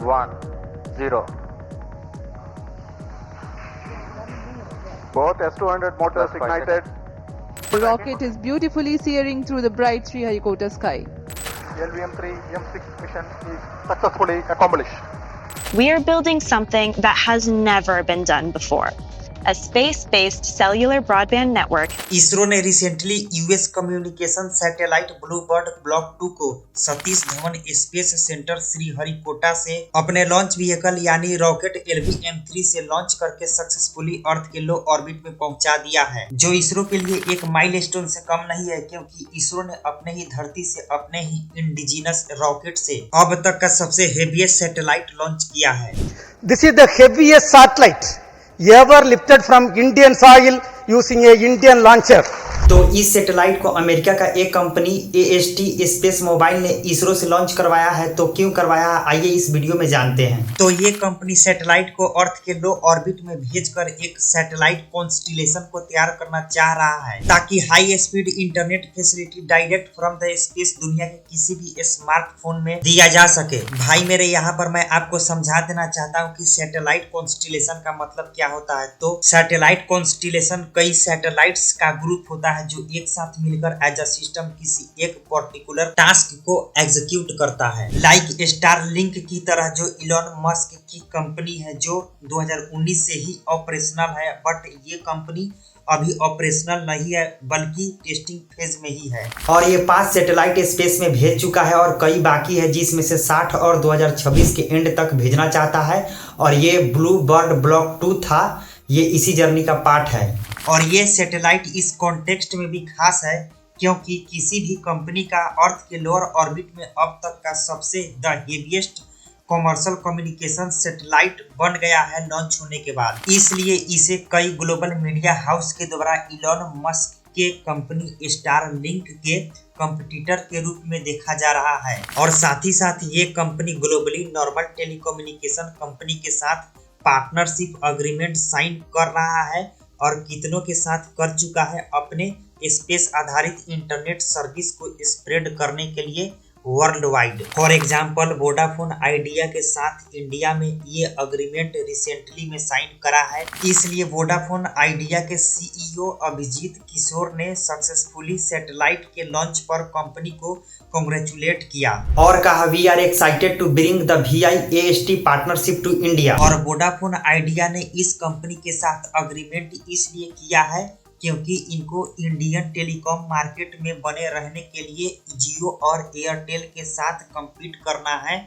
1 0. Both S200 motors ignited. The rocket is beautifully searing through the bright Sriharikota sky. LVM-3 M6 mission is successfully accomplished. We are building something that has never been done before. A space-based cellular broadband network. ISRO ने recently US communication satellite Bluebird block 2 को Satish Dhawan space centre Sriharikota से अपने launch vehicle यानी rocket LVM-3 से launch करके successfully अर्थ के लो orbit में पहुंचा दिया है, जो इसरो के लिए एक माइलस्टोन से कम नहीं है, क्योंकि इसरो ने अपने ही धरती से अपने ही इंडिजिनस रॉकेट से अब तक का सबसे हेवीएस्ट सैटेलाइट लॉन्च किया है। This is the heaviest satellite ever lifted from Indian soil using a Indian launcher. तो इस सैटेलाइट को अमेरिका का एक कंपनी AST स्पेस मोबाइल ने इसरो से लॉन्च करवाया है। तो क्यों करवाया, आइए इस वीडियो में जानते हैं। तो ये कंपनी सैटेलाइट को अर्थ के लो ऑर्बिट में भेजकर एक सैटेलाइट कॉन्स्टिलेशन को तैयार करना चाह रहा है, ताकि high speed internet facility direct from the space दुनिया के किसी भी स्मार्टफोन में दिया जा सके। भाई मेरे, यहाँ पर मैं आपको समझा देना चाहता हूँ कि सैटेलाइट कॉन्स्टिलेशन का मतलब क्या होता है। तो सैटेलाइट कॉन्स्टिलेशन कई सैटेलाइट्स का ग्रुप होता है जो एक साथ मिलकर एज अ सिस्टम किसी एक पर्टिकुलर टास्क को एग्जीक्यूट करता है। लाइक स्टारलिंक की तरह, जो इलॉन मस्क की कंपनी है, जो 2019 से ही ऑपरेशनल है, बट ये कंपनी अभी ऑपरेशनल नहीं है बल्कि टेस्टिंग फेज में ही है। और ये 5 सैटेलाइट स्पेस में भेज चुका है और कई बाकी है, जिसमें से 60 और 2026 के एंड तक भेजना चाहता है। और ये ब्लू बर्ड ब्लॉक 2 था, ये इसी जर्नी का पार्ट है। और ये सैटेलाइट इस कॉन्टेक्स्ट में भी खास है क्योंकि किसी भी कंपनी का अर्थ के लोअर ऑर्बिट में अब तक का सबसे the heaviest commercial communication satellite बन गया है लॉन्च होने के बाद। इसलिए इसे कई ग्लोबल मीडिया हाउस के द्वारा इलॉन मस्क के कंपनी स्टारलिंक के कंपटीटर के रूप में देखा जा रहा है। और साथ ही साथ ये company globally normal telecommunication company के साथ पार्टनरशिप अग्रीमेंट साइन कर रहा है और कितनों के साथ कर चुका है अपने स्पेस आधारित इंटरनेट सर्विस को स्प्रेड करने के लिए world wide. For example, Vodafone Idea के साथ इंडिया में ये अग्रीमेंट रिसेंटली में साइन करा है। इसलिए वोडाफोन आइडिया के CEO अभिजीत किशोर ने सक्सेसफुली सैटेलाइट के लॉन्च पर कंपनी को कांग्रेचुलेट किया और कहा, we are excited to bring the VI-AST partnership to India. और वोडाफोन आइडिया ने इस कंपनी के साथ अग्रीमेंट इसलिए किया है क्योंकि इनको इंडियन टेलीकॉम मार्केट में बने रहने के लिए जियो और एयरटेल के साथ कम्पीट करना है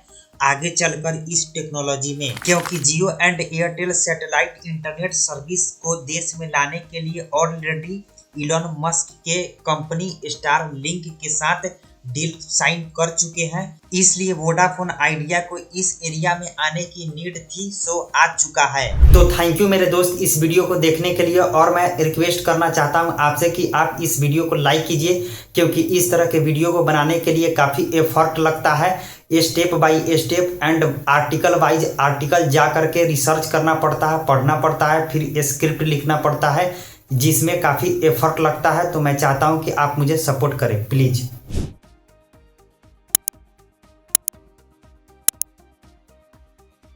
आगे चलकर इस टेक्नोलॉजी में, क्योंकि Jio and Airtel satellite internet service को देश में लाने के लिए ऑलरेडी इलॉन मस्क के कंपनी स्टारलिंक के साथ डील साइन कर चुके हैं। इसलिए वोडाफोन आइडिया को इस एरिया में आने की नीड थी, सो आ चुका है। तो थैंक यू मेरे दोस्त इस वीडियो को देखने के लिए। और मैं रिक्वेस्ट करना चाहता हूं आपसे कि आप इस वीडियो को लाइक कीजिए, क्योंकि इस तरह के वीडियो को बनाने के लिए काफ़ी एफर्ट लगता है। Step by step and article wise article जा करके रिसर्च करना पड़ता है, पढ़ना पड़ता है, फिर स्क्रिप्ट लिखना पड़ता है, जिसमें काफ़ी एफर्ट लगता है। तो मैं चाहता हूँ कि आप मुझे सपोर्ट करें प्लीज़।